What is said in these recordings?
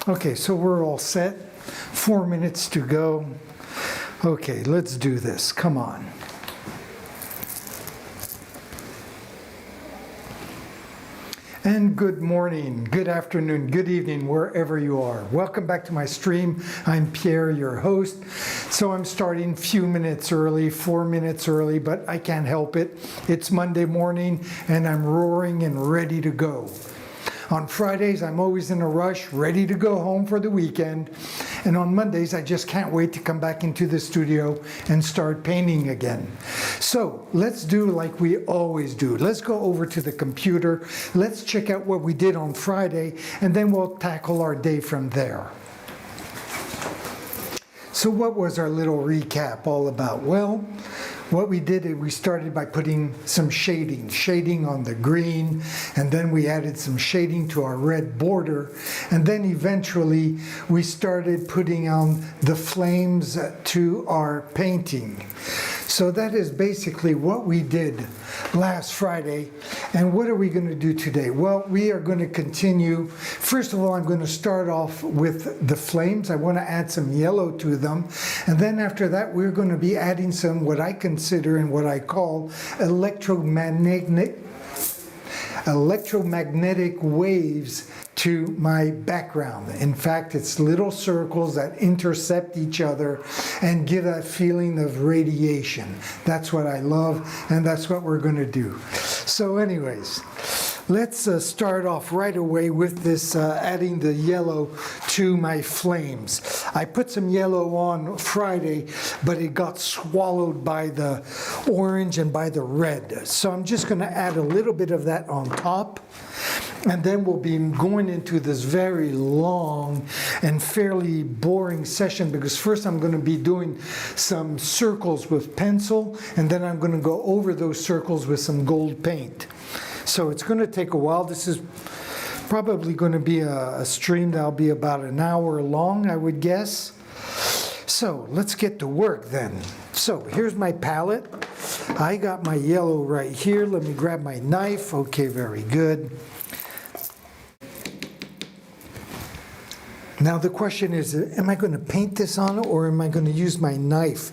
Okay, so we're all set. 4 minutes to go. Okay, let's do this. Come on. And good morning, good afternoon, good evening, wherever you are. Welcome back to my stream. I'm Pierre, your host. So I'm starting a few minutes early, 4 minutes early, but I can't help it. It's Monday morning and I'm roaring and ready to go. On Fridays, I'm always in a rush, ready to go home for the weekend. And on Mondays, I just can't wait to come back into the studio and start painting again. So let's do like we always do. Let's go over to the computer. Let's check out what we did on Friday, and then we'll tackle our day from there. So what was our little recap all about? Well, what we did is we started by putting some shading on the green, and then we added some shading to our red border, and then eventually we started putting on the flames to our painting. So that is basically what we did last Friday. And what are we going to do today? Well, we are going to continue. First of all, I'm going to start off with the flames. I want to add some yellow to them. And then after that, we're going to be adding some what I consider and what I call electromagnetic waves to my background. In fact, it's little circles that intercept each other and give that feeling of radiation. That's what I love, and that's what we're going to do. So anyways, let's start off right away with this adding the yellow to my flames. I put some yellow on Friday, but it got swallowed by the orange and by the red. So I'm just going to add a little bit of that on top. And then we'll be going into this very long and fairly boring session, because first I'm going to be doing some circles with pencil, and then I'm going to go over those circles with some gold paint. So it's going to take a while. This is probably going to be a stream that'll be about an hour long, I would guess. So let's get to work then. So here's my palette. I got my yellow right here. Let me grab my knife. Okay, very good. Now the question is, am I going to paint this on, or am I going to use my knife?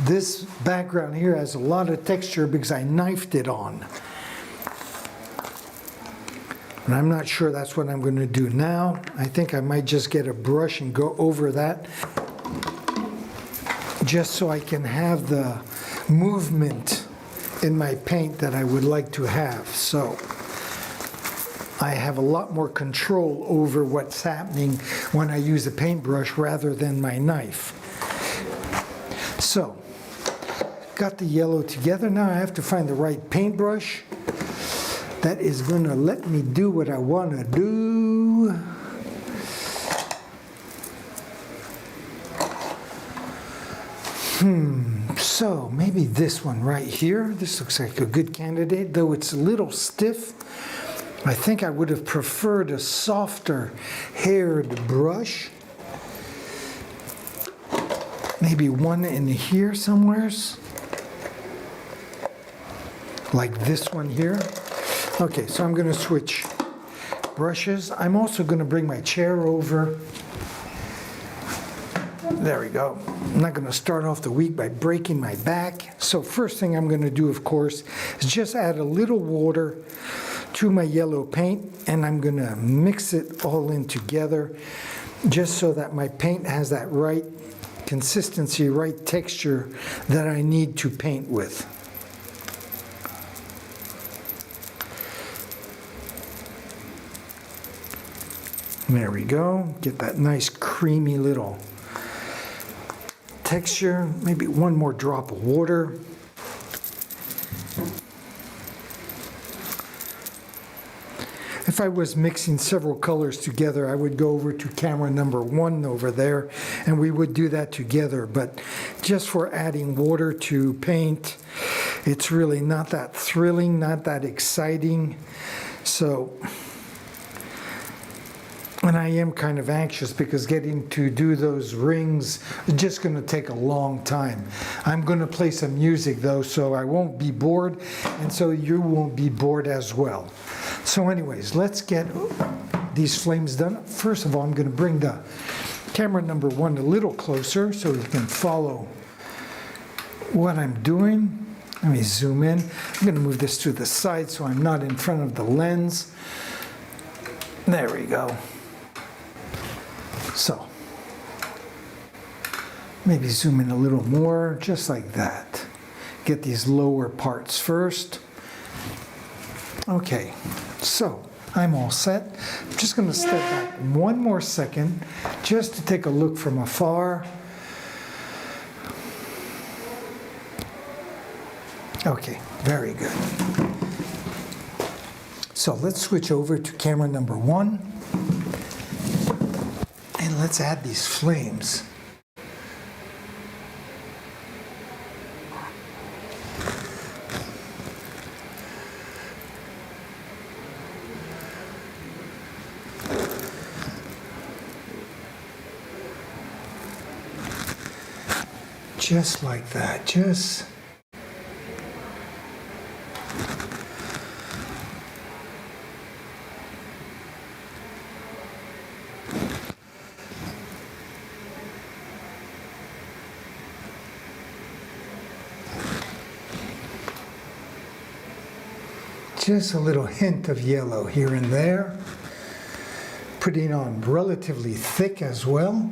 This background here has a lot of texture because I knifed it on. And I'm not sure that's what I'm going to do now. I think I might just get a brush and go over that, just so I can have the movement in my paint that I would like to have. So I have a lot more control over what's happening when I use a paintbrush rather than my knife. So, got the yellow together. Now I have to find the right paintbrush that is going to let me do what I want to do. So maybe this one right here. This looks like a good candidate, though it's a little stiff. I think I would have preferred a softer haired brush. Maybe one in here somewheres. Like this one here. Okay, so I'm going to switch brushes. I'm also going to bring my chair over. There we go. I'm not going to start off the week by breaking my back. So first thing I'm going to do, of course, is just add a little water to my yellow paint, and I'm going to mix it all in together just so that my paint has that right consistency, right texture that I need to paint with. There we go. Get that nice creamy little texture. Maybe one more drop of water. If I was mixing several colors together, I would go over to camera number 1 over there, and we would do that together. But just for adding water to paint, it's really not that thrilling, not that exciting. So, and I am kind of anxious because getting to do those rings is just going to take a long time. I'm going to play some music though, so I won't be bored, and so you won't be bored as well. So anyways, let's get these flames done, first of all, I'm going to bring the camera number 1 a little closer so you can follow what I'm doing. Let me zoom in. I'm going to move this to the side so I'm not in front of the lens. There we go. So, maybe zoom in a little more, just like that. Get these lower parts first. Okay, so I'm all set. I'm just going to step back one more second just to take a look from afar. Okay, very good. So let's switch over to camera number 1 and let's add these flames. Just like that, just a little hint of yellow here and there, putting on relatively thick as well.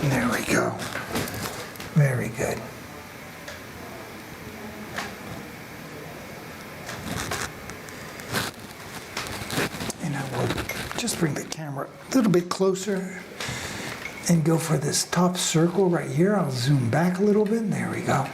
There we go. Very good. And I will just bring the camera a little bit closer and go for this top circle right here. I'll zoom back a little bit. There we go.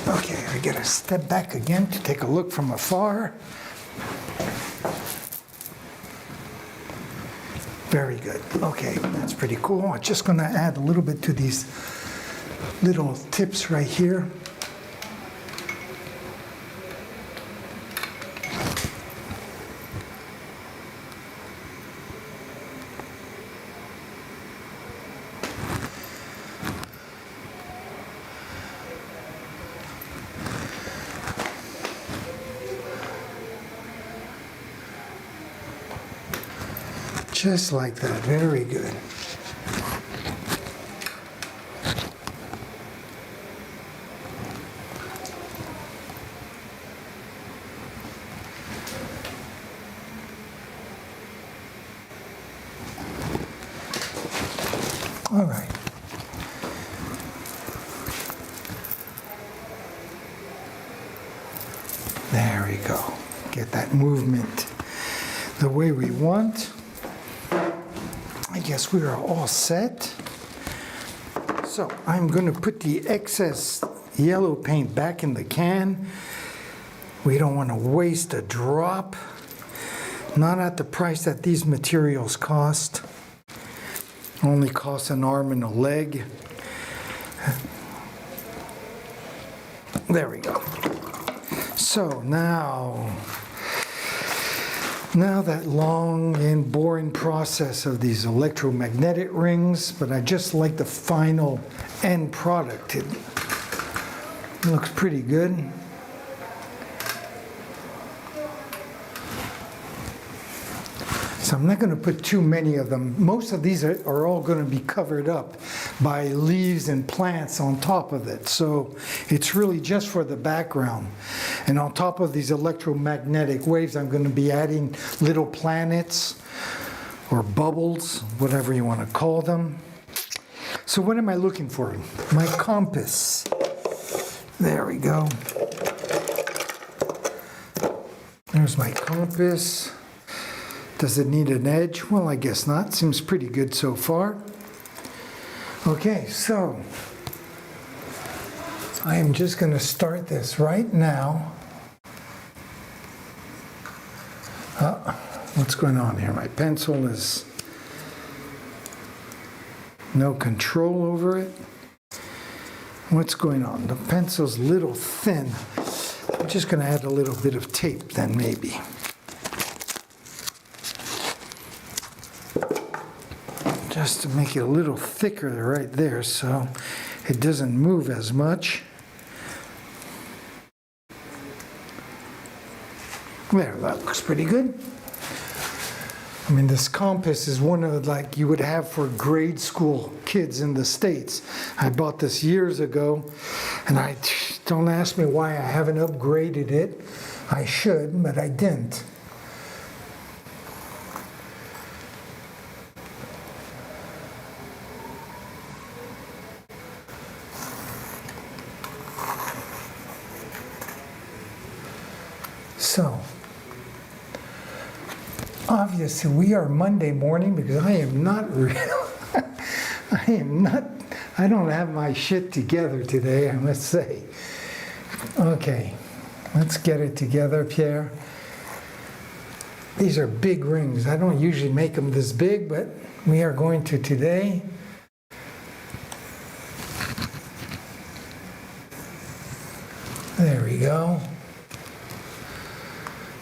Okay, I gotta step back again to take a look from afar. Very good. Okay, that's pretty cool. I'm just gonna add a little bit to these little tips right here. Just like that, very good. All right. There we go. Get that movement the way we want. I guess we are all set. So I'm going to put the excess yellow paint back in the can. We don't want to waste a drop. Not at the price that these materials cost. Only costs an arm and a leg. There we go. So now that long and boring process of these electromagnetic rings, but I just like the final end product. It looks pretty good. So I'm not going to put too many of them. Most of these are all going to be covered up by leaves and plants on top of it. So it's really just for the background. And on top of these electromagnetic waves, I'm going to be adding little planets or bubbles, whatever you want to call them. So what am I looking for? My compass. There we go. There's my compass. Does it need an edge? Well, I guess not. Seems pretty good so far. Okay, so I am just going to start this right now. What's going on here? My pencil is no control over it. What's going on? The pencil's a little thin. I'm just going to add a little bit of tape then maybe. Just to make it a little thicker right there so it doesn't move as much. There, that looks pretty good. I mean, this compass is one of like you would have for grade school kids in the States. I bought this years ago, and don't ask me why I haven't upgraded it. I should, but I didn't. So, obviously we are Monday morning because I am not real. I don't have my shit together today, I must say. Okay, let's get it together, Pierre. These are big rings. I don't usually make them this big, but we are going to today. There we go.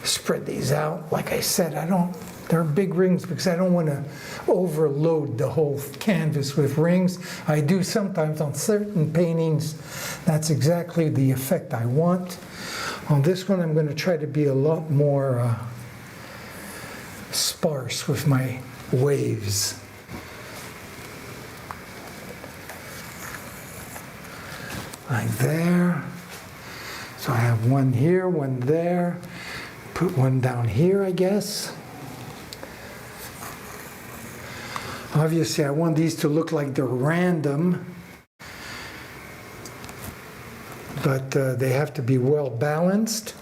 Spread these out. Like I said, they're big rings because I don't want to overload the whole canvas with rings. I do sometimes on certain paintings. That's exactly the effect I want. On this one, I'm going to try to be a lot more sparse with my waves. Like there. So I have one here, one there. Put one down here, I guess. Obviously, I want these to look like they're random, but they have to be well balanced.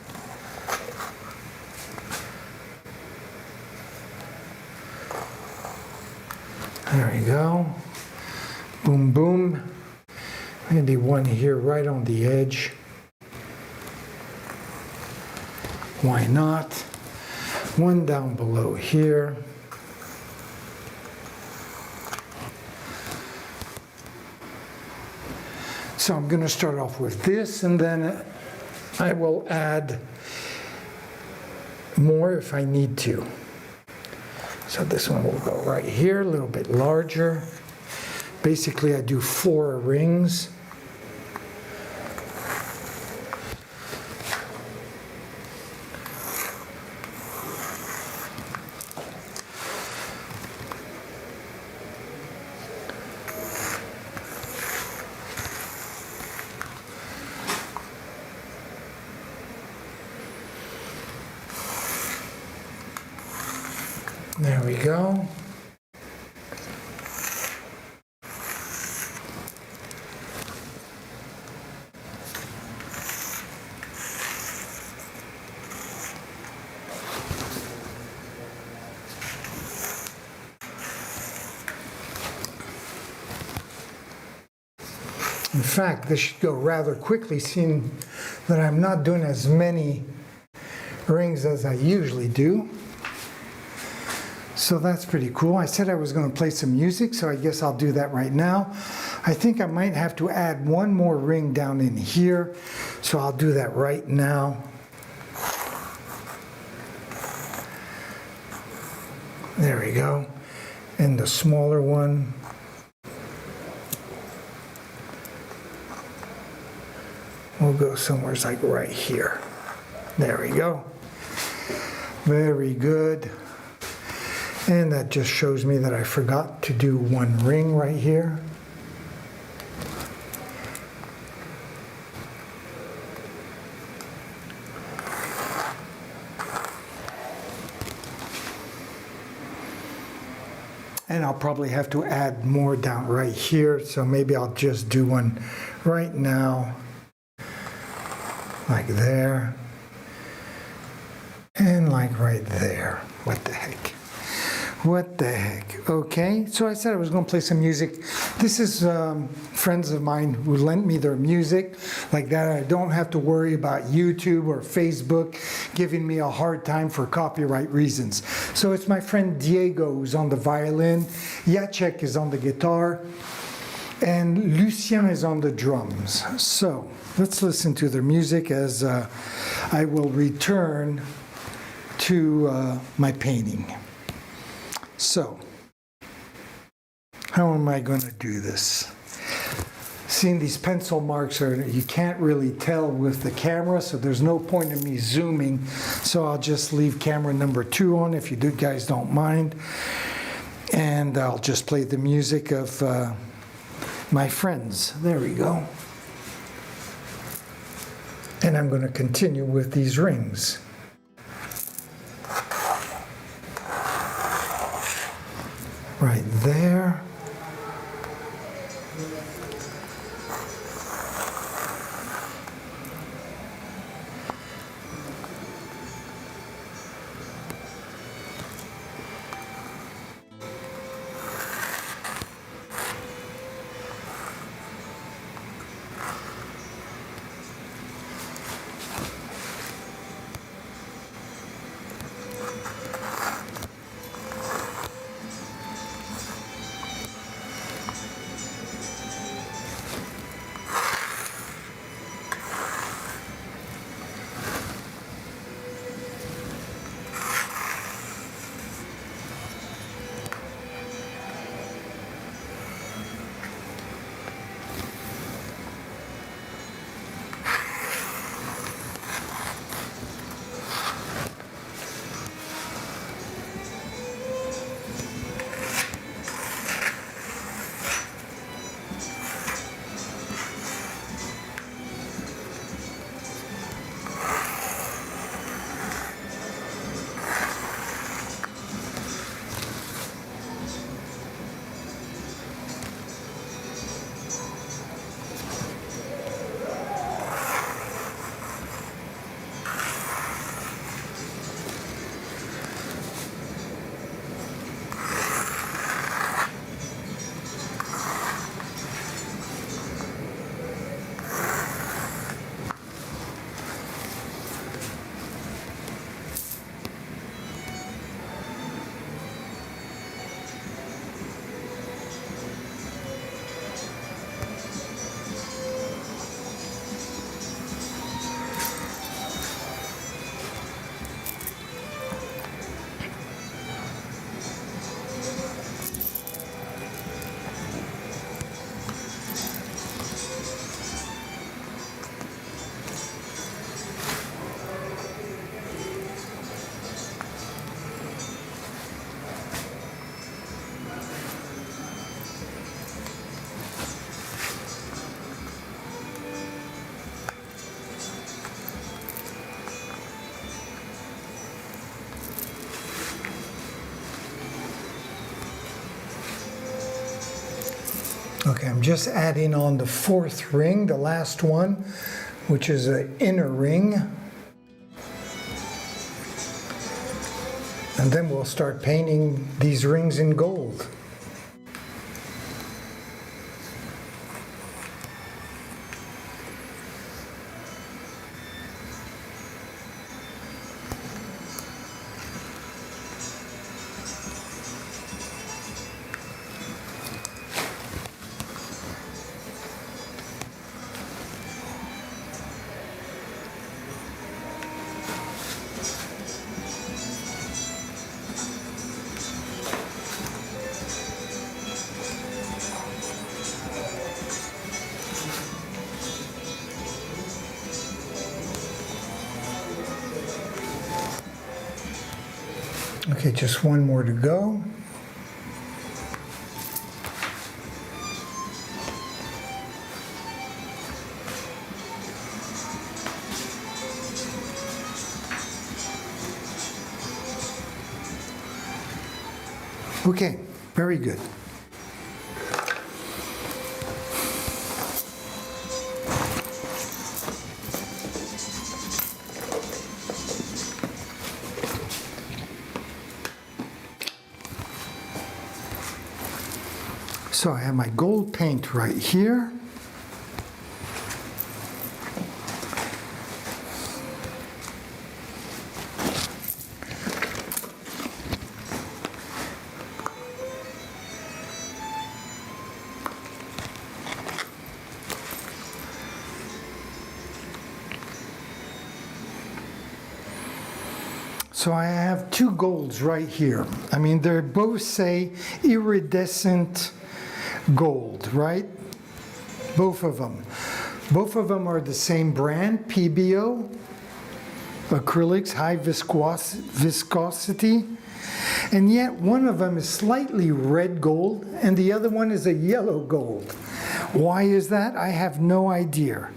There we go. Boom, boom. Maybe one here right on the edge. Why not? One down below here. So I'm going to start off with this, and then I will add more if I need to. So this one will go right here, a little bit larger. Basically, I do 4 rings. There we go. In fact, this should go rather quickly, seeing that I'm not doing as many rings as I usually do. So that's pretty cool. I said I was going to play some music, so I guess I'll do that right now. I think I might have to add one more ring down in here, so I'll do that right now. There we go. And the smaller one. We'll go somewhere like right here. There we go. Very good. And that just shows me that I forgot to do one ring right here. And I'll probably have to add more down right here, so maybe I'll just do one right now, like there, and like right there. What the heck? What the heck? Okay, so I said I was going to play some music. This is friends of mine who lent me their music. Like that, I don't have to worry about YouTube or Facebook giving me a hard time for copyright reasons. So it's my friend Diego who's on the violin, Jacek is on the guitar, and Lucien is on the drums. So let's listen to their music as I will return to my painting. So, how am I going to do this? Seeing these pencil marks, you can't really tell with the camera, so there's no point in me zooming. So I'll just leave camera number 2 on if you guys don't mind. And I'll just play the music of my friends. There we go. And I'm going to continue with these rings. Right there. Okay, I'm just adding on the 4th ring, the last one, which is an inner ring. And then we'll start painting these rings in gold. Okay, just one more to go. Okay, Very good. So I have my gold paint right here. So I have two golds right here. I mean, they both say iridescent gold, right? Both of them. Both of them are the same brand, PBO, acrylics, high viscosity. And yet one of them is slightly red gold and the other one is a yellow gold. Why is that? I have no idea.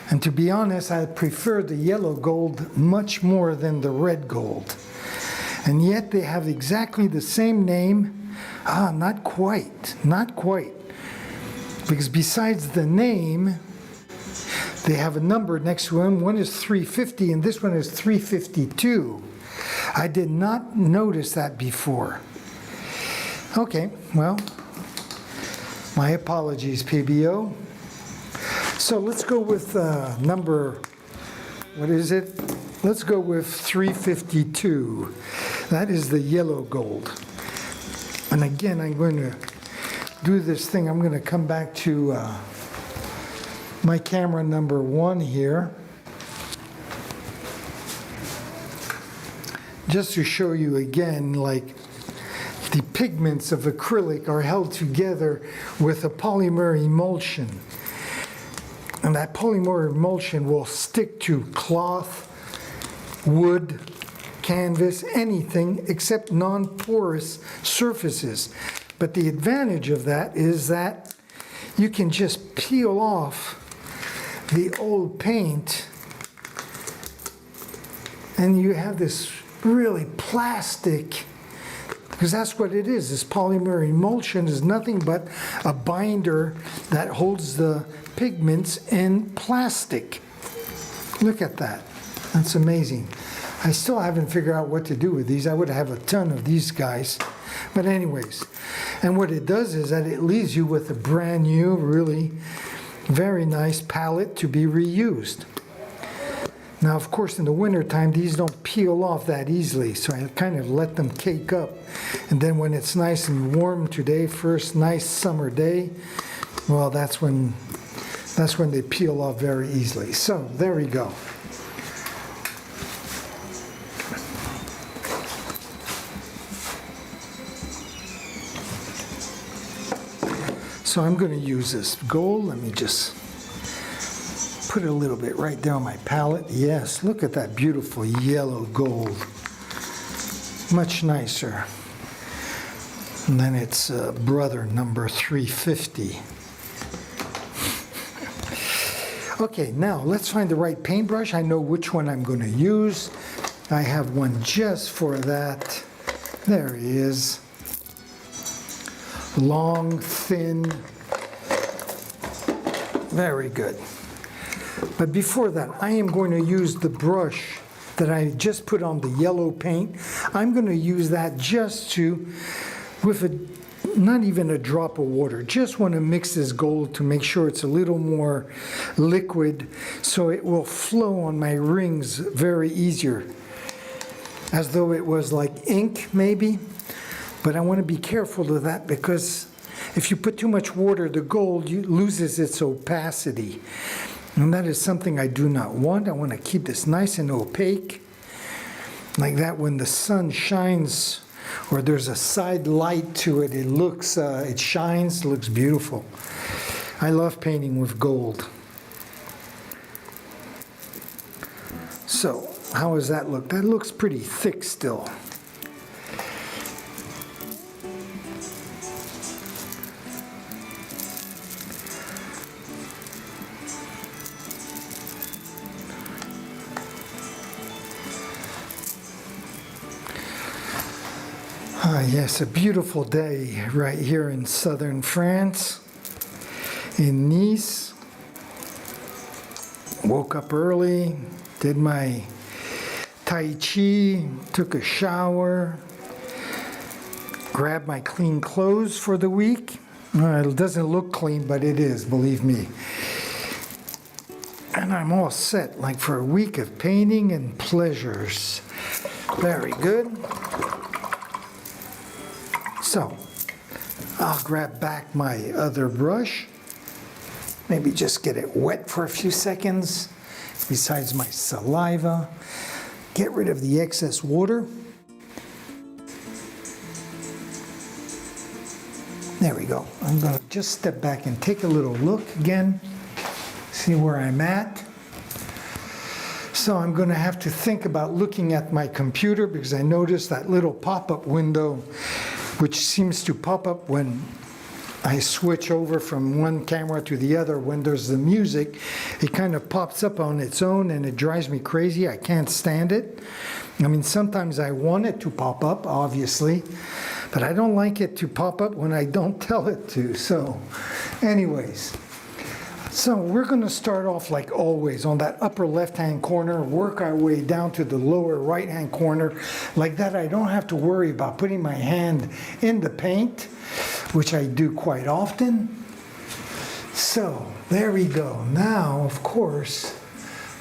And to be honest, I prefer the yellow gold much more than the red gold. And yet they have exactly the same name. Not quite, not quite. Because besides the name, they have a number next to them. One is 350 and this one is 352. I did not notice that before. Okay, well, my apologies, PBO. So let's go with number, what is it? Let's go with 352. That is the yellow gold. And again, I'm going to do this thing. I'm going to come back to my camera number 1 here. Just to show you again, like the pigments of acrylic are held together with a polymer emulsion. And that polymer emulsion will stick to cloth, wood, canvas, anything except non-porous surfaces. But the advantage of that is that you can just peel off the old paint and you have this really plastic, because that's what it is. This polymer emulsion is nothing but a binder that holds the pigments in plastic. Look at that. That's amazing. I still haven't figured out what to do with these. I would have a ton of these guys. But anyways, and what it does is that it leaves you with a brand new, really very nice palette to be reused. Now, of course, in the wintertime, these don't peel off that easily, so I kind of let them cake up. And then when it's nice and warm today, first nice summer day, well, that's when they peel off very easily. So there we go. So I'm going to use this gold. Let me just put a little bit right there on my palette. Yes, look at that beautiful yellow gold. Much nicer. And then it's brother number 350. Okay, now let's find the right paintbrush. I know which one I'm going to use. I have one just for that. There he is. Long, thin. Very good. But before that, I am going to use the brush that I just put on the yellow paint. I'm going to use that just to, not even a drop of water, just want to mix this gold to make sure it's a little more liquid so it will flow on my rings very easier. As though it was like ink maybe. But I want to be careful of that because if you put too much water, the gold loses its opacity. And that is something I do not want. I want to keep this nice and opaque. Like that when the sun shines or there's a side light to it, it shines, looks beautiful. I love painting with gold. So, how does that look? That looks pretty thick still. Yes, a beautiful day right here in southern France, in Nice. Woke up early, did my Tai Chi, took a shower, grabbed my clean clothes for the week. It doesn't look clean, but it is, believe me. And I'm all set, like for a week of painting and pleasures. Very good. So, I'll grab back my other brush. Maybe just get it wet for a few seconds, besides my saliva. Get rid of the excess water. There we go. I'm going to just step back and take a little look again, see where I'm at. So I'm going to have to think about looking at my computer because I noticed that little pop-up window, which seems to pop up when I switch over from one camera to the other. When there's the music, it kind of pops up on its own and it drives me crazy. I can't stand it. I mean, sometimes I want it to pop up, obviously, but I don't like it to pop up when I don't tell it to. So anyways, so we're going to start off like always on that upper left-hand corner, work our way down to the lower right-hand corner. Like that, I don't have to worry about putting my hand in the paint, which I do quite often. So there we go. Now, of course,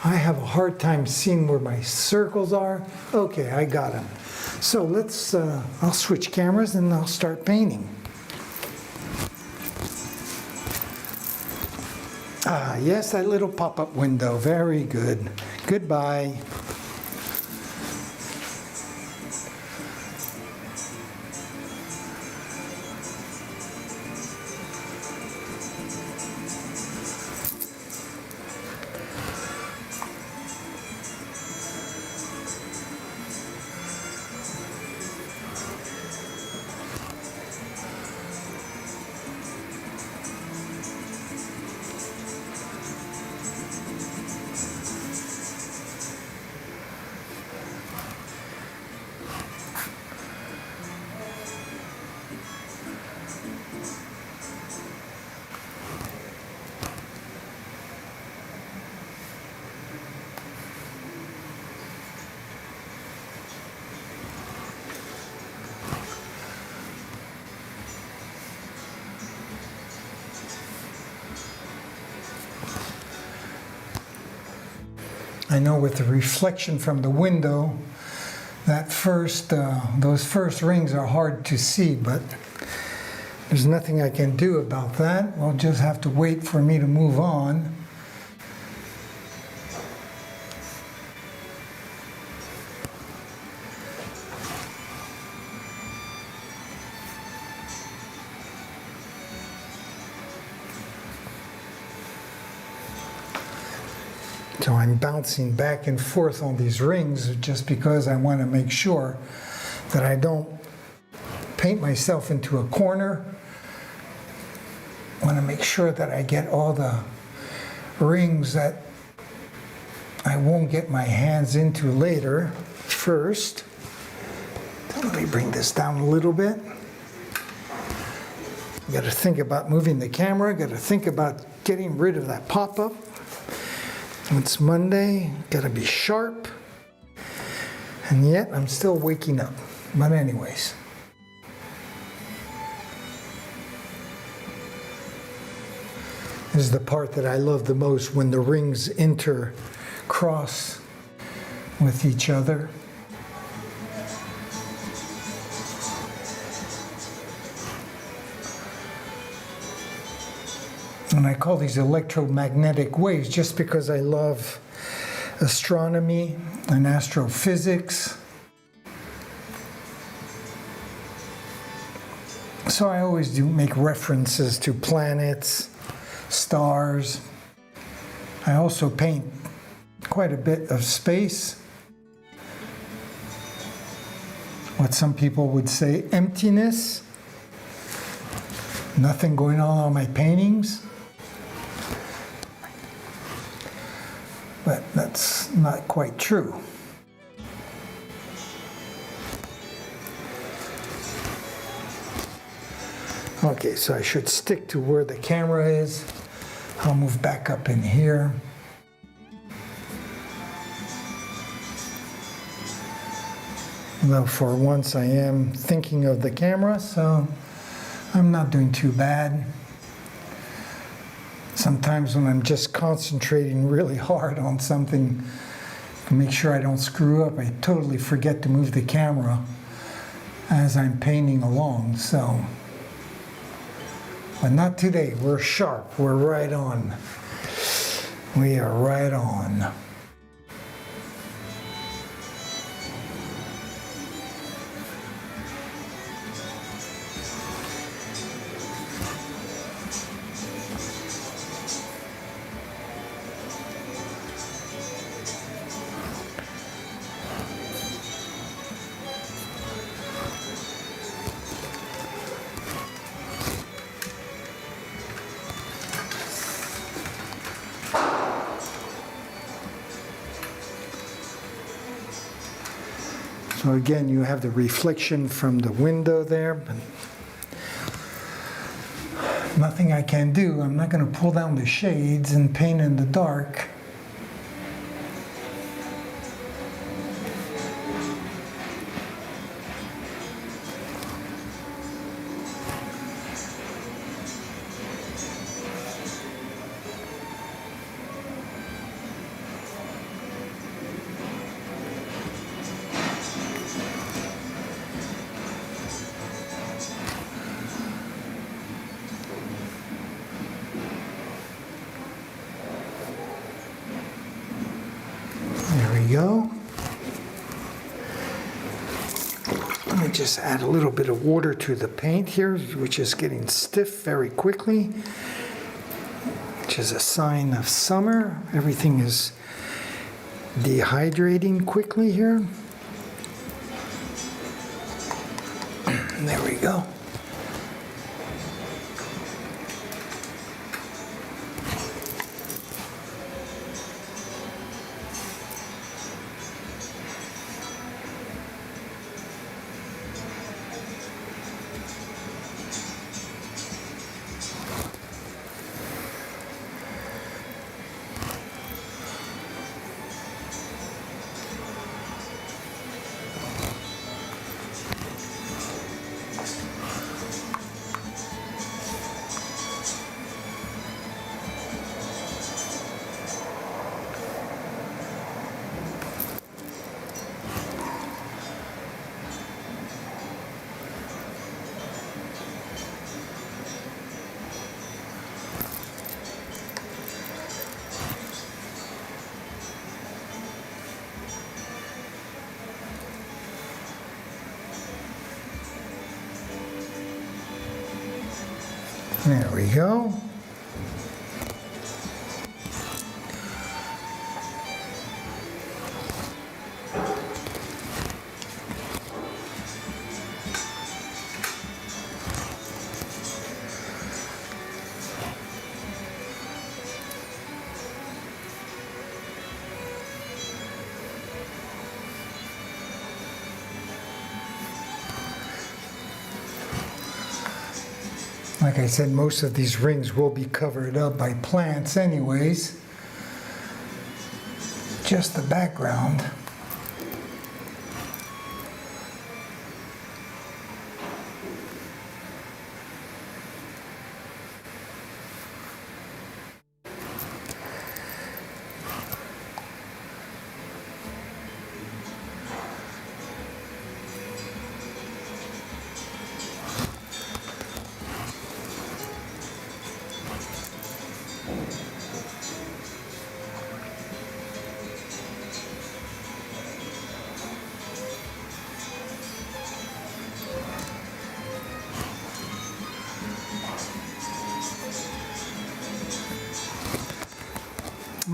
I have a hard time seeing where my circles are. Okay, I got them. So let's, I'll switch cameras and I'll start painting. Ah, yes, that little pop-up window. Very good. Goodbye. I know with the reflection from the window, that those first rings are hard to see, but there's nothing I can do about that. We'll just have to wait for me to move on. So I'm bouncing back and forth on these rings just because I want to make sure that I don't paint myself into a corner. I want to make sure that I get all the rings that I won't get my hands into later first. Let me bring this down a little bit. Got to think about moving the camera, got to think about getting rid of that pop-up. It's Monday, gotta be sharp, and yet I'm still waking up. But anyways. This is the part that I love the most, when the rings intercross with each other. And I call these electromagnetic waves just because I love astronomy and astrophysics. So I always do make references to planets, stars. I also paint quite a bit of space. What some people would say emptiness. Nothing going on my paintings. But that's not quite true. Okay, so I should stick to where the camera is. I'll move back up in here. Though for once I am thinking of the camera, so I'm not doing too bad. Sometimes when I'm just concentrating really hard on something to make sure I don't screw up, I totally forget to move the camera as I'm painting along, so. But not today, we're sharp, we're right on. We are right on. So again, you have the reflection from the window there, but nothing I can do. I'm not going to pull down the shades and paint in the dark. There we go. Let me just add a little bit of water to the paint here, which is getting stiff very quickly, which is a sign of summer. Everything is dehydrating quickly here. There we go. There we go. Like I said, most of these rings will be covered up by plants anyways. Just the background.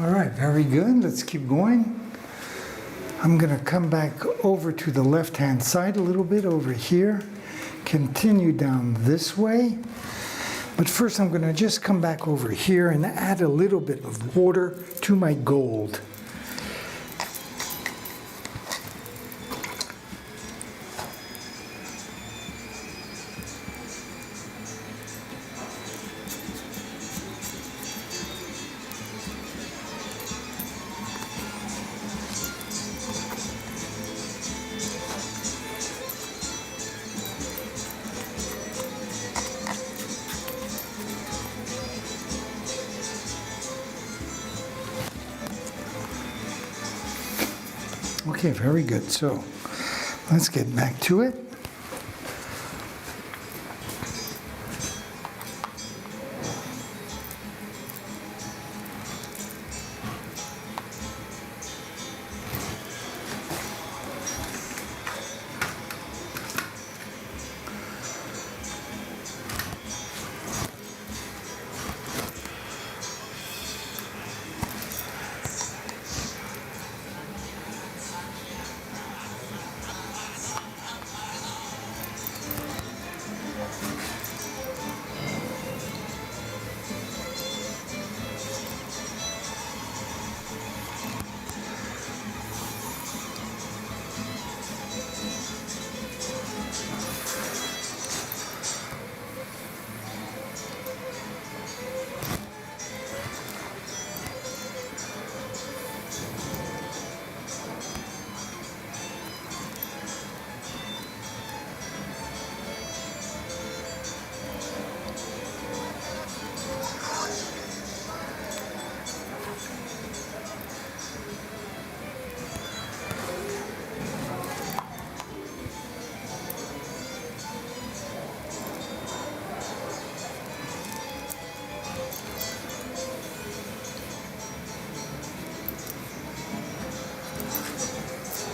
All right, very good. Let's keep going. I'm going to come back over to the left-hand side a little bit over here, continue down this way. But first I'm going to just come back over here and add a little bit of water to my gold. Okay, very good. So let's get back to it.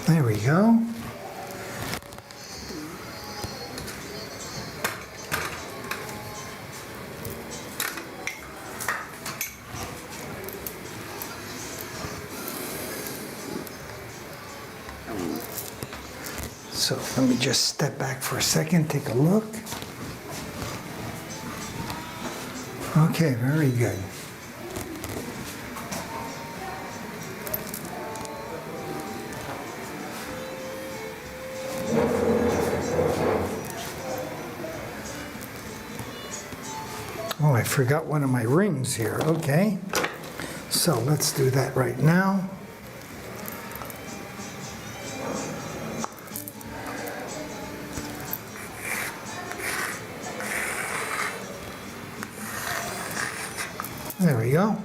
There we go. So let me just step back for a second, take a look. Okay, very good. Oh, I forgot one of my rings here. Okay, so let's do that right now. There we go.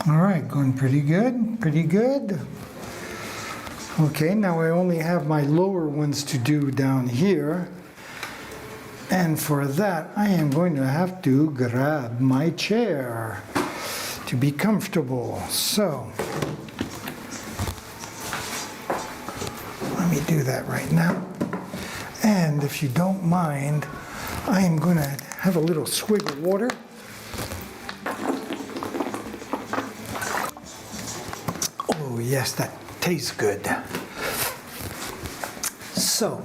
All right, going pretty good, pretty good. Okay, now I only have my lower ones to do down here. And for that, I am going to have to grab my chair to be comfortable. So, let me do that right now. And if you don't mind, I am going to have a little swig of water. Oh yes, that tastes good. So,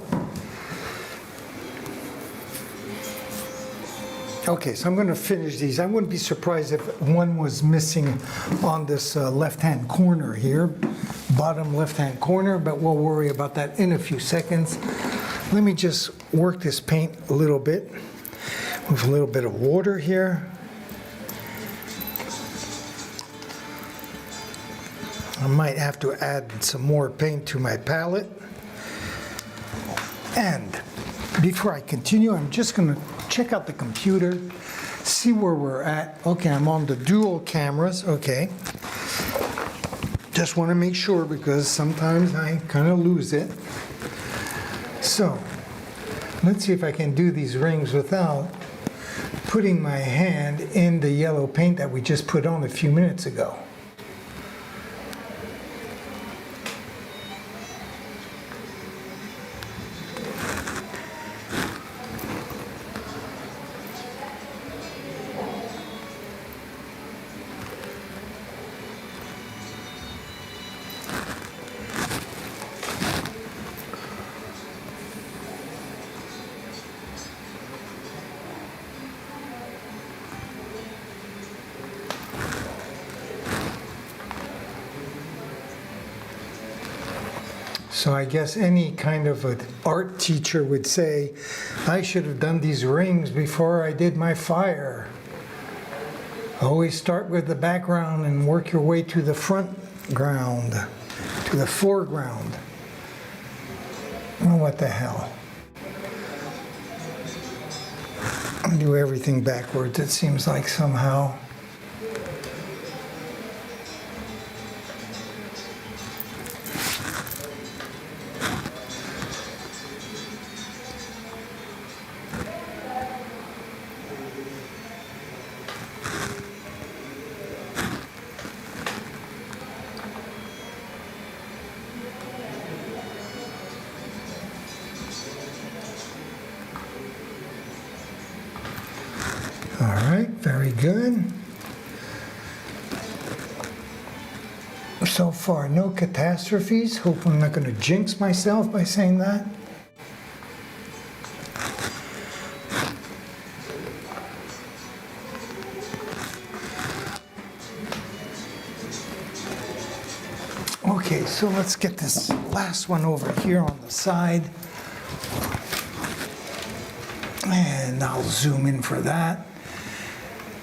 okay, so I'm going to finish these. I wouldn't be surprised if one was missing on this left-hand corner here, bottom left-hand corner, but we'll worry about that in a few seconds. Let me just work this paint a little bit with a little bit of water here. I might have to add some more paint to my palette. And before I continue, I'm just going to check out the computer, see where we're at. Okay, I'm on the dual cameras. Okay. Just want to make sure because sometimes I kind of lose it. So, let's see if I can do these rings without putting my hand in the yellow paint that we just put on a few minutes ago. So I guess any kind of an art teacher would say, I should have done these rings before I did my fire. Always start with the background and work your way to the front ground, to the foreground. Well, what the hell? I do everything backwards, it seems like somehow. All right, very good. So far, no catastrophes. Hope I'm not going to jinx myself by saying that. Okay, so let's get this last one over here on the side. And I'll zoom in for that.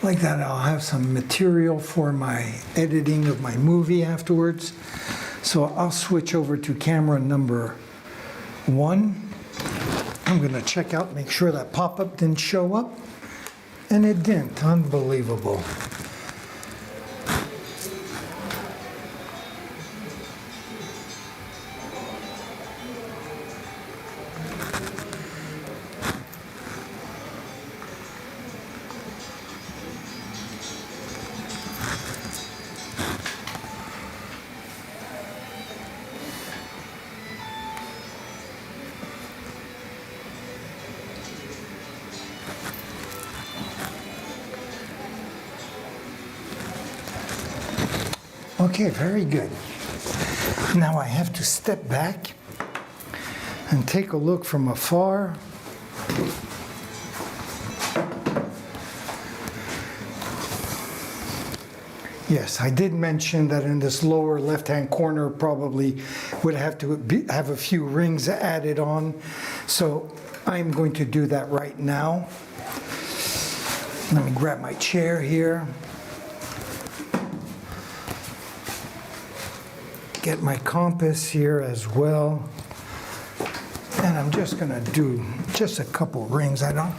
Like that, I'll have some material for my editing of my movie afterwards. So I'll switch over to camera number 1. I'm going to check out, make sure that pop-up didn't show up. And it didn't. Unbelievable. Okay, very good. Now I have to step back and take a look from afar. Yes, I did mention that in this lower left-hand corner probably would have to have a few rings added on. So I'm going to do that right now. Let me grab my chair here. Get my compass here as well. And I'm just going to do just a couple rings. I don't...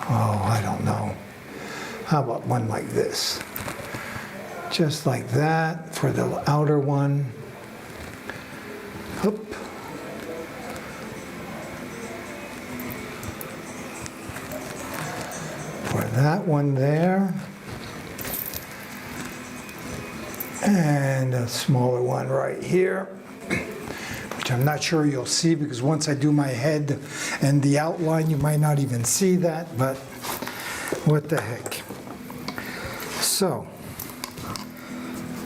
Oh, I don't know. How about one like this? Just like that for the outer one. Oop. For that one there. And a smaller one right here, which I'm not sure you'll see because once I do my head and the outline, you might not even see that, but what the heck. So,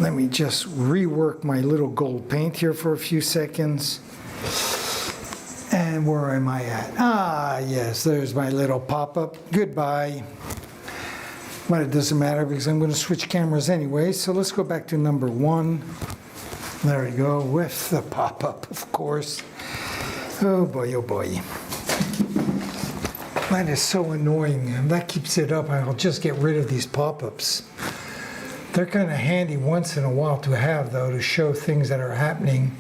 let me just rework my little gold paint here for a few seconds. And where am I at? Ah, yes, there's my little pop-up. Goodbye. But it doesn't matter because I'm going to switch cameras anyway. So let's go back to number 1. There we go, with the pop-up, of course. Oh boy, oh boy. That is so annoying. And that keeps it up. I'll just get rid of these pop-ups. They're kind of handy once in a while to have, though, to show things that are happening.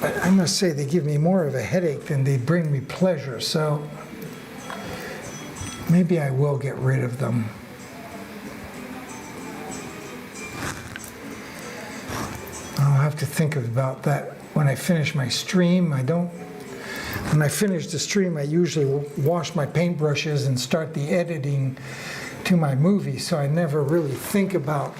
But I must say they give me more of a headache than they bring me pleasure, so maybe I will get rid of them. I'll have to think about that when I finish my stream. When I finish the stream, I usually wash my paintbrushes and start the editing to my movie, so I never really think about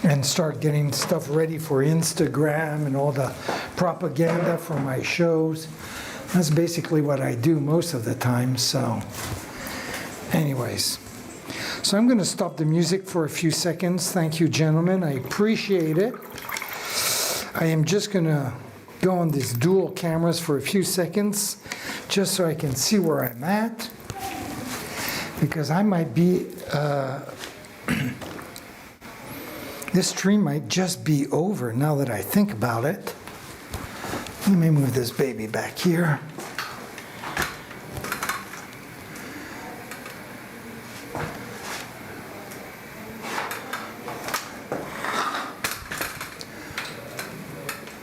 and start getting stuff ready for Instagram and all the propaganda for my shows. That's basically what I do most of the time, so anyways. So I'm going to stop the music for a few seconds. Thank you, gentlemen. I appreciate it. I am just going to go on these dual cameras for a few seconds just so I can see where I'm at, because I might be this stream might just be over now that I think about it. Let me move this baby back here.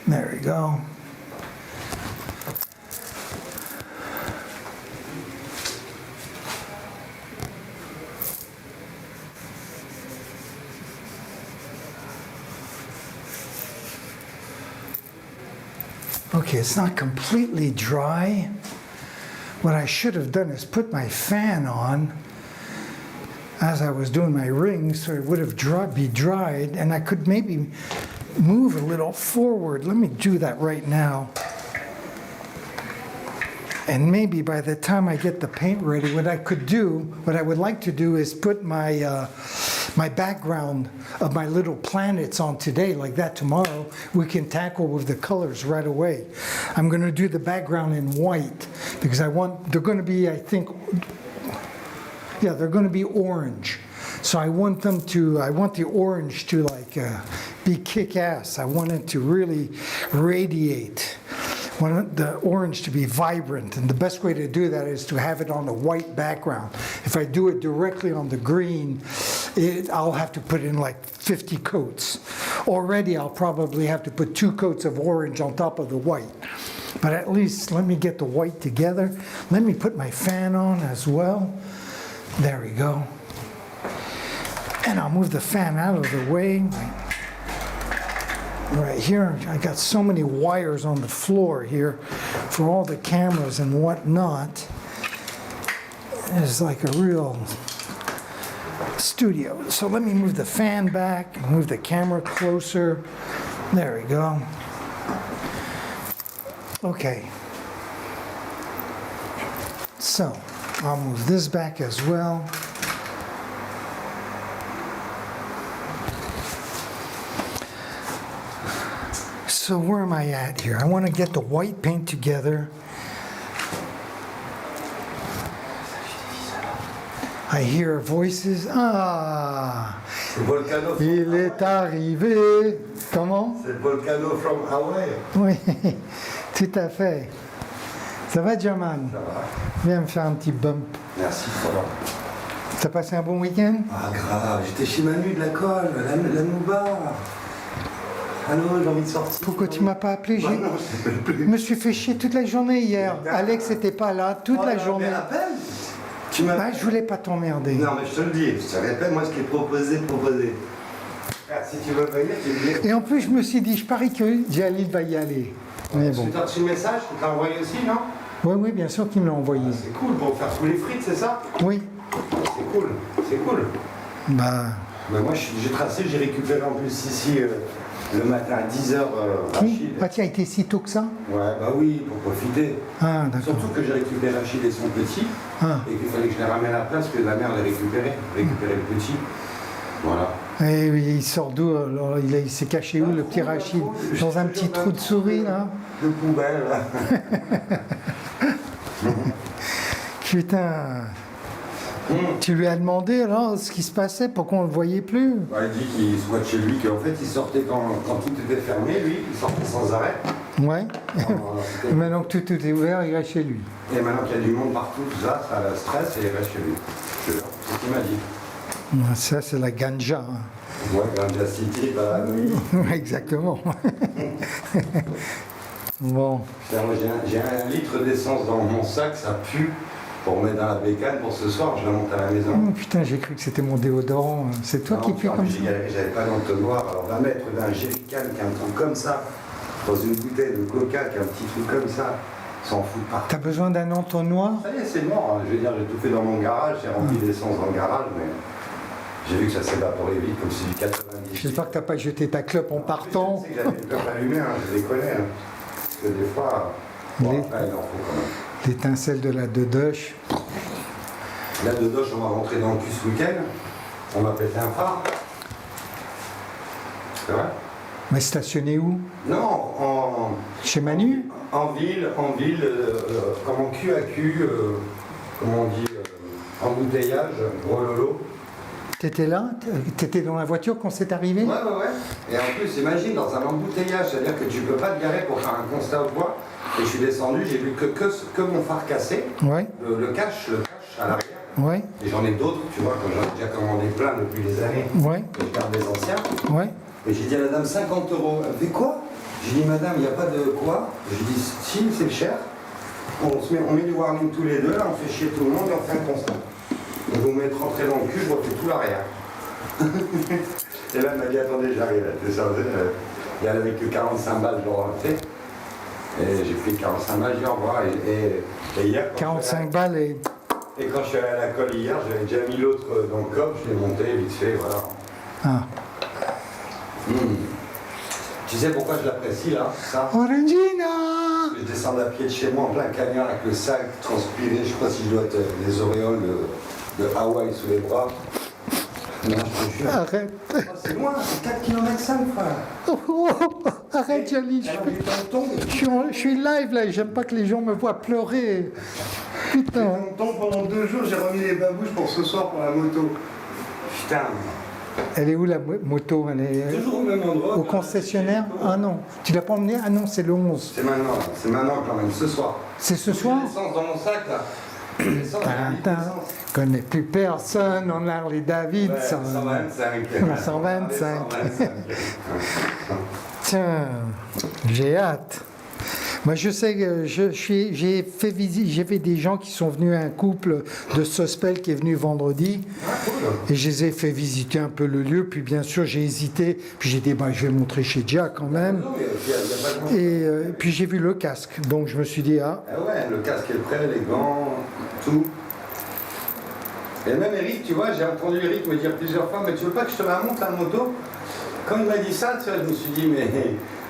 There we go. Okay, it's not completely dry. What I should have done is put my fan on as I was doing my rings so it would have be dried, and I could maybe move a little forward. Let me do that right now. And maybe by the time I get the paint ready, what I would like to do is put my my background of my little planets on today, like that tomorrow, we can tackle with the colors right away. I'm going to do the background in white because they're going to be, I think, yeah, they're going to be orange. So I want the orange to like be kick-ass. I want it to really radiate. I want the orange to be vibrant, and the best way to do that is to have it on a white background. If I do it directly on the green, I'll have to put in like 50 coats. Already I'll probably have to put 2 coats of orange on top of the white. But at least let me get the white together. Let me put my fan on as well. There we go. And I'll move the fan out of the way. Right here, I got so many wires on the floor here for all the cameras and whatnot. It's like a real studio. So let me move the fan back, move the camera closer. There we go. Okay. So I'll move this back as well. So where am I at here? I want to get the white paint together. I hear voices. Ah, il est arrivé. Comment? C'est le volcano from Hawaii. Oui, tout à fait. Ça va, German? Ça va. Viens me faire un petit bump. Merci, Florent. T'as passé un bon week-end? Ah, grave. J'étais chez Manu de la colle, la Nouba. Allô, j'ai envie de sortir. Pourquoi tu m'as pas appelé? Bah non, je t'appelle plus. Je me suis fait chier toute la journée hier. Alex n'était pas là toute la journée. Mais appelle. Tu m'as... Ah, je voulais pas t'emmerder. Non, mais je te le dis. Je te répète, moi, ce qui est proposé. Ah, si tu veux venir, tu me dis. Et en plus, je me suis dit, je parie que Jalil va y aller. Mais bon. Tu as reçu le message, tu l'as envoyé aussi, non? Oui, oui, bien sûr qu'il me l'a envoyé. Ah, c'est cool, pour faire tous les frites, c'est ça? Oui. C'est cool, c'est cool. Bah. Bah moi, j'ai tracé, j'ai récupéré en plus ici Le matin à 10h, Qui? Rachid. Ah tiens, il était si tôt que ça? Ouais, bah oui, pour profiter. Ah, d'accord. Surtout que j'ai récupéré Rachid et son petit, Ah. et qu'il fallait que je les ramène à la place, que la mère les récupérait le petit. Voilà. Et oui, il sort d'où? Alors, il s'est caché où, le petit Rachid? Dans un petit trou de souris, là? De poubelle, là. Putain. Tu lui as demandé alors ce qui se passait, pourquoi on ne le voyait plus? Bah, il dit qu'il soit chez lui, qu'en fait il sortait quand tout était fermé, lui, il sortait sans arrêt. Ouais. Alors, Et maintenant que tout est ouvert, il reste chez lui. et maintenant qu'il y a du monde partout, tout ça, ça le stress et il reste chez lui. Je te jure, c'est ce qu'il m'a dit. Ouais, ça, c'est la ganja. Hein. Ouais, Ganja City, bah oui. Ouais, exactement. Bon. Putain, moi, j'ai un litre d'essence dans mon sac, ça pue. Pour mettre dans la bécane pour ce soir, je la monte à la maison. Oh, putain, j'ai cru que c'était mon déodorant. C'est toi qui pue comme ça? J'avais pas d'entonnoir, alors va mettre d'un jerrycan qui a un truc comme ça, dans une bouteille de coca qui a un petit truc comme ça, s'en fout de partout. T'as besoin d'un entonnoir? Ça y est, c'est mort. Je veux dire, j'ai tout fait dans mon garage, j'ai rempli d'essence dans le garage, mais j'ai vu que ça s'évaporait vite, comme si du 90. J'espère que t'as pas jeté ta clope en partant. Je sais que j'avais une clope allumée, hein, je les connais. Hein. Parce que des fois, bon, après, il en faut quand même. L'étincelle de la Dedoche. Là, de Doche, on va rentrer dans le cul ce week-end. On va péter un phare. C'est vrai? Mais stationné où? Non, Chez Manu? en ville, comme en cul à cul, comment on dit, embouteillage, gros lolo. T'étais là? T'étais dans la voiture quand c'est arrivé? Ouais. Et en plus, imagine, dans un embouteillage, c'est-à-dire que tu peux pas te garer pour faire un constat ou quoi. Et je suis descendu, j'ai vu que mon phare cassé, Ouais. le cache à l'arrière. Ouais. Et j'en ai d'autres, tu vois, comme j'en ai déjà commandé plein depuis des années. Ouais. Et je garde les anciens. Ouais. Et j'ai dit à la dame 50 €. Elle me fait quoi? J'ai dit madame, il n'y a pas de quoi? J'ai dit si, c'est cher. On met du warning tous les deux, là, on fait chier tout le monde et on fait un constat. Donc vous me rentré dans le cul, je refais tout l'arrière. Et là elle m'a dit attendez, j'arrive, elle était sortie, et elle avait que 45 balles, je l'ai rentré. Et j'ai pris 45 balles, j'ai dit au revoir. Et hier, 45 balles et... Et quand je suis allé à la colle hier, j'avais déjà mis l'autre dans le coffre, je l'ai monté vite fait, voilà. Ah. Tu sais pourquoi je l'apprécie là, ça? Orangina! Je descends à pied de chez moi en plein canyon avec le sac transpiré, je sais pas si je dois être des auréoles de Hawaï sous les bras. Non, je te jure. Arrête! Oh, c'est loin, c'est 4 km 5 frère. Oh, arrête, Jali! Je suis live là, j'aime pas que les gens me voient pleurer. Putain! Pendant 2 jours, j'ai remis les babouches pour ce soir pour la moto. Putain. Elle est où la moto? Elle est Toujours au même endroit. au concessionnaire? Ah non. Tu l'as pas emmenée? Ah non, c'est le 11. C'est maintenant quand même, ce soir. C'est ce soir? J'ai l'essence dans mon sac là. L'essence, Je connais plus personne en Harley Davidson. 125. 125. Tiens, j'ai hâte. Moi, je sais que j'ai fait des gens qui sont venus, un couple de Sospel qui est venu vendredi, et je les ai fait visiter un peu le lieu. Puis bien sûr, j'ai hésité. Puis j'ai dit, bah, je vais montrer chez Jack quand même. Et puis j'ai vu le casque. Donc je me suis dit, ah. Ah ouais, le casque est prêt, les gants, tout. Et même Eric, tu vois, j'ai entendu Eric me dire plusieurs fois, mais tu veux pas que je te la monte la moto? Quand il m'a dit ça, tu vois, je me suis dit, mais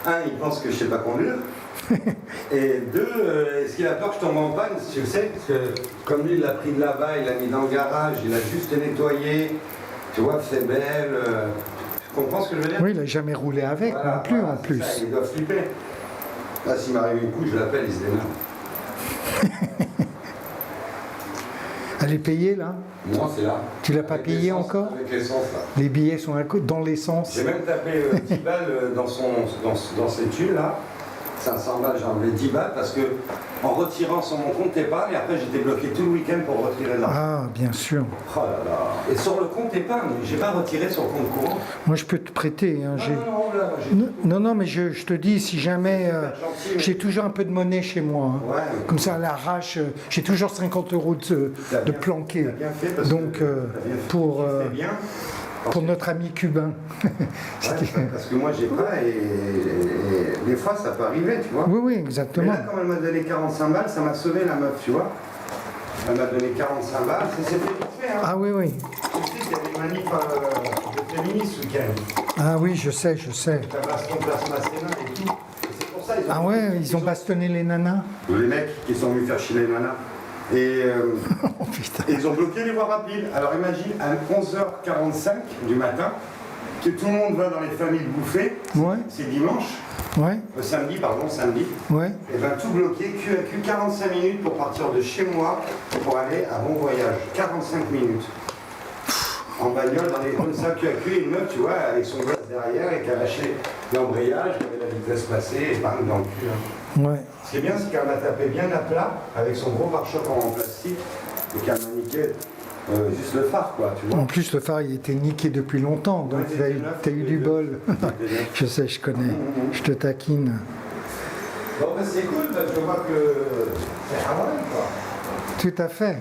un, il pense que je sais pas conduire. Et deux, est-ce qu'il a peur que je tombe en panne? Tu sais, parce que comme lui, il l'a pris de là-bas, il l'a mis dans le garage, il a juste nettoyé, tu vois, c'est belle. Tu comprends ce que je veux dire? Oui, il n'a jamais roulé avec voilà, non plus voilà, en plus. Ça, il doit flipper. Là, s'il m'arrive une couche, je l'appelle, il se démerde. Elle est payée là? Non, c'est là. Tu l'as pas payé encore? Avec l'essence, là. Les billets sont dans l'essence. J'ai même tapé 10 balles dans ces thunes là. 500 balles, j'ai enlevé 10 balles parce que en retirant sur mon compte épargne, et après j'étais bloqué tout le week-end pour retirer l'argent. Ah, bien sûr. Oh là là. Et sur le compte épargne, j'ai pas retiré sur le compte courant. Moi, je peux te prêter. Hein, Non, mais je te dis, si jamais... j'ai toujours un peu de monnaie chez moi. Hein. Ouais. Comme ça, à l'arrache, j'ai toujours 50 € de planqué. T'as bien fait parce Donc, que t'as bien fait. pour bien. notre ami cubain. Ouais, parce que moi j'ai pas et des fois ça peut arriver, tu vois. Oui, oui, Mais exactement. là, quand elle m'a donné 45 balles, ça m'a sauvé la meuf, tu vois. Elle m'a donné 45 balles, ça s'est fait vite fait. Hein. Ah oui, oui. Tu sais qu'il y a des manifs de féministe ce week-end. Ah oui, je sais, je sais. La baston plasma sénat et tout. Et c'est pour ça Ah ouais, ils ont bastonné les nanas. Les mecs qui sont venus faire chier les nanas. Et, Oh putain. et ils ont bloqué les voies rapides. Alors imagine à 11h45 du matin, que tout le monde va dans les familles bouffer. Ouais, C'est dimanche. ouais, Samedi, ouais. et bien tout bloqué, cul à cul, 45 minutes pour partir de chez moi pour aller à Bon Voyage. 45 minutes. En bagnole, dans les comme ça, cul à cul, une meuf, tu vois, avec son gosse derrière et qui a lâché l'embrayage, qui avait la vitesse passée et bang dans le cul. Hein. Ouais. Ce qui est bien, c'est qu'elle m'a tapé bien à plat avec son gros pare-choc en plastique et qu'elle m'a niqué juste le phare, quoi, tu vois. En plus, le phare, il était niqué depuis longtemps, donc Ouais, t'as eu du bol. Je sais, je connais. Je te taquine. Bon, ben c'est cool, parce que je vois que c'est Hawaï, quoi. Tout à fait.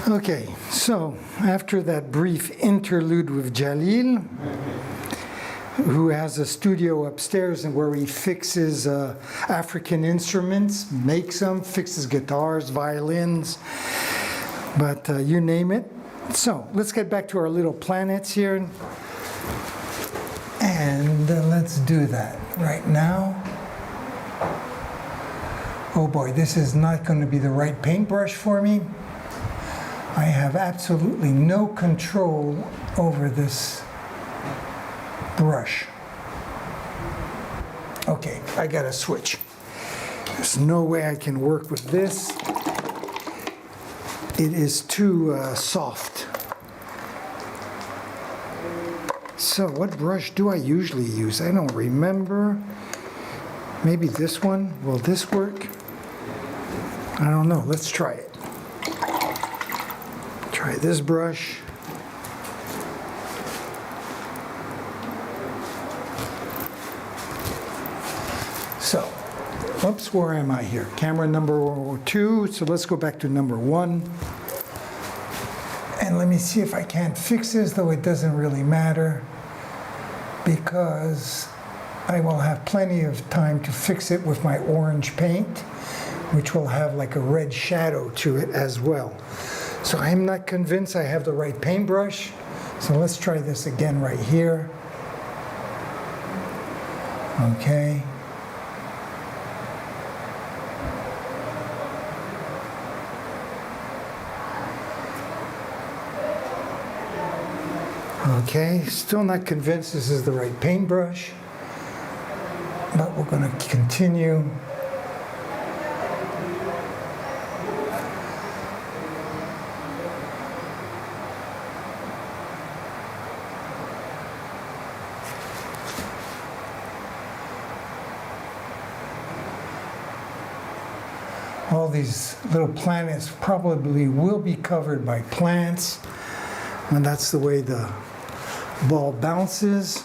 Okay, so after that brief interlude with Jalil, who has a studio upstairs and where he fixes African instruments, makes them, fixes guitars, violins, but you name it. So let's get back to our little planets here. And let's do that right now. Oh boy, this is not going to be the right paintbrush for me. I have absolutely no control over this brush. Okay, I gotta switch. There's no way I can work with this. It is too soft. So what brush do I usually use? I don't remember. Maybe this one? Will this work? I don't know. Let's try it. Try this brush. So, whoops, where am I here? Camera number 2, so let's go back to number 1. And let me see if I can't fix this, though it doesn't really matter, because I will have plenty of time to fix it with my orange paint, which will have like a red shadow to it as well. So I'm not convinced I have the right paintbrush, so let's try this again right here. Okay. Okay, still not convinced this is the right paintbrush, but we're going to continue. All these little planets probably will be covered by plants, and that's the way the ball bounces.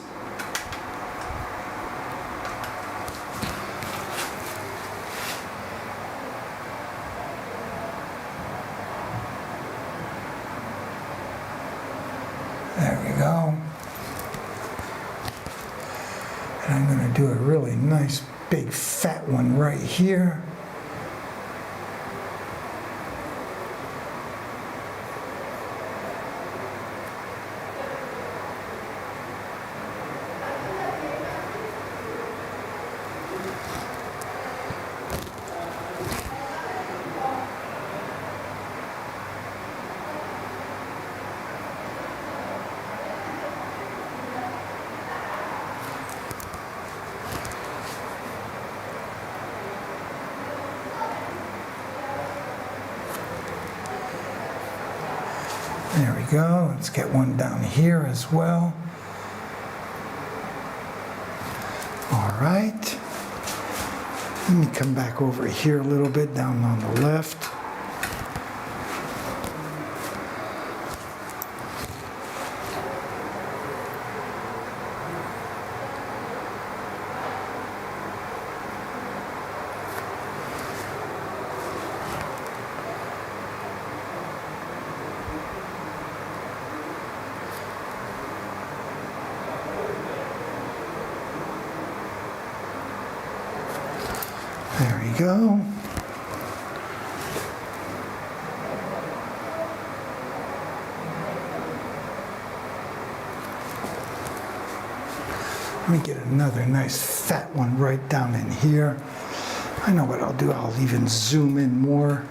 There we go. And I'm going to do a really nice big fat one right here. There we go. Let's get one down here as well. All right. Let me come back over here a little bit down on the left. There we go. Let me get another nice fat one right down in here. I know what I'll do. I'll even zoom in more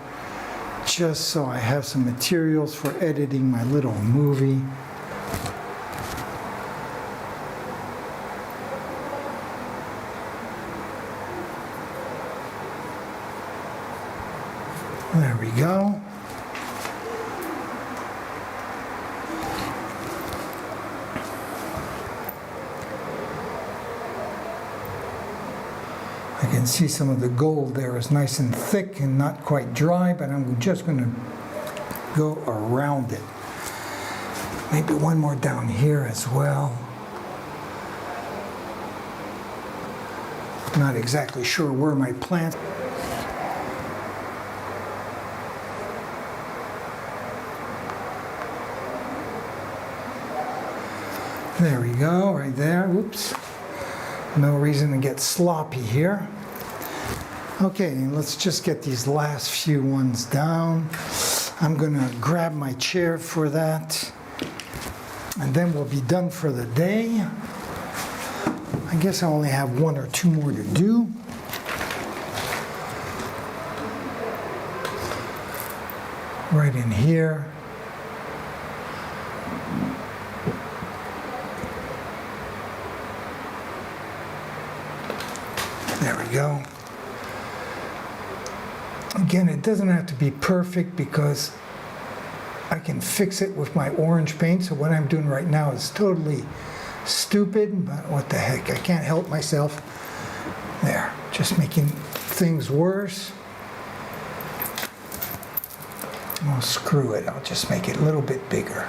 just so I have some materials for editing my little movie. There we go. I can see some of the gold there is nice and thick and not quite dry, but I'm just going to go around it. Maybe one more down here as well. Not exactly sure where my plants. There we go, right there. Oops. No reason to get sloppy here. Okay, let's just get these last few ones down. I'm going to grab my chair for that. And then we'll be done for the day. I guess I only have one or two more to do. Right in here. There we go. Again, it doesn't have to be perfect because I can fix it with my orange paint. So what I'm doing right now is totally stupid, but what the heck, I can't help myself. There, just making things worse. Oh, screw it, I'll just make it a little bit bigger.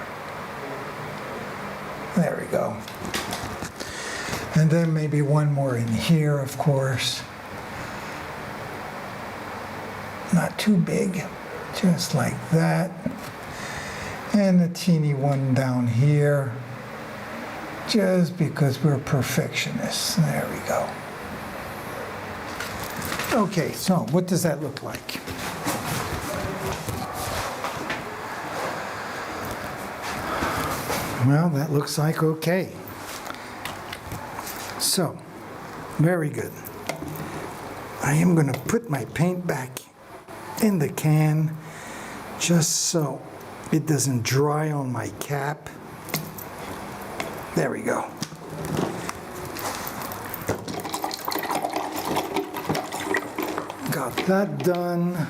There we go. And then maybe one more in here, of course. Not too big, just like that. And a teeny one down here, just because we're perfectionists. There we go. Okay, so what does that look like? Well, that looks like okay. So, very good. I am going to put my paint back in the can just so it doesn't dry on my cap. There we go. Got that done.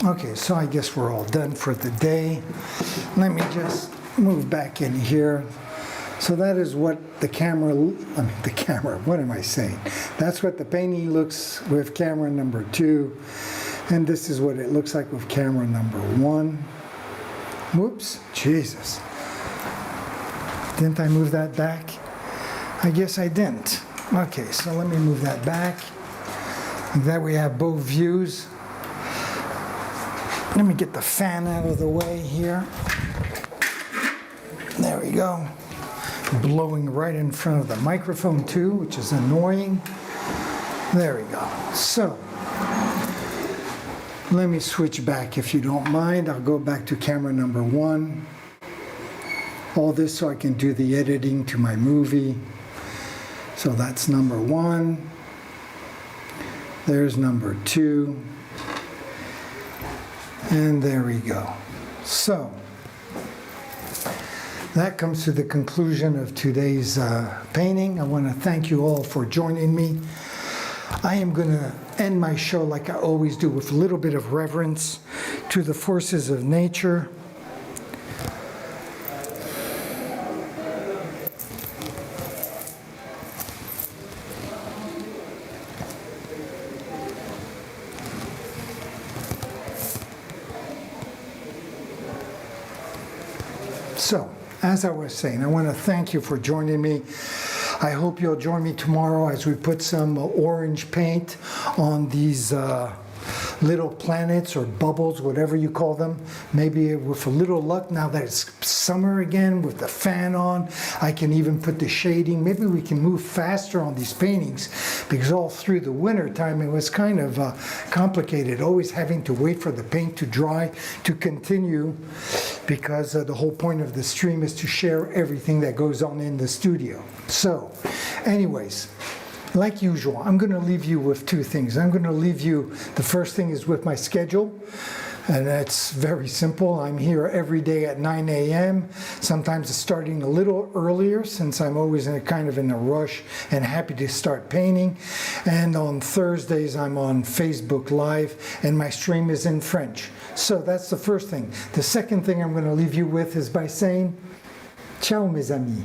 Okay, so I guess we're all done for the day. Let me just move back in here. So that is what the camera, what am I saying? That's what the painting looks with camera number 2. And this is what it looks like with camera number 1. Whoops, Jesus. Didn't I move that back? I guess I didn't. Okay, so let me move that back. And that we have both views. Let me get the fan out of the way here. There we go. Blowing right in front of the microphone too, which is annoying. There we go. So, let me switch back if you don't mind. I'll go back to camera number 1. All this so I can do the editing to my movie. So that's number 1. There's number 2. And there we go. So, that comes to the conclusion of today's painting. I want to thank you all for joining me. I am going to end my show like I always do with a little bit of reverence to the forces of nature. So, as I was saying, I want to thank you for joining me. I hope you'll join me tomorrow as we put some orange paint on these little planets or bubbles, whatever you call them. Maybe with a little luck, now that it's summer again with the fan on, I can even put the shading. Maybe we can move faster on these paintings, because all through the winter time it was kind of complicated, always having to wait for the paint to dry to continue, because the whole point of the stream is to share everything that goes on in the studio. So anyways, like usual, I'm going to leave you with two things. I'm going to leave you, the first thing is with my schedule, and that's very simple. I'm here every day at 9 a.m. Sometimes it's starting a little earlier, since I'm always kind of in a rush and happy to start painting. And on Thursdays I'm on Facebook Live, and my stream is in French. So that's the first thing. The second thing I'm going to leave you with is by saying, ciao mes amis.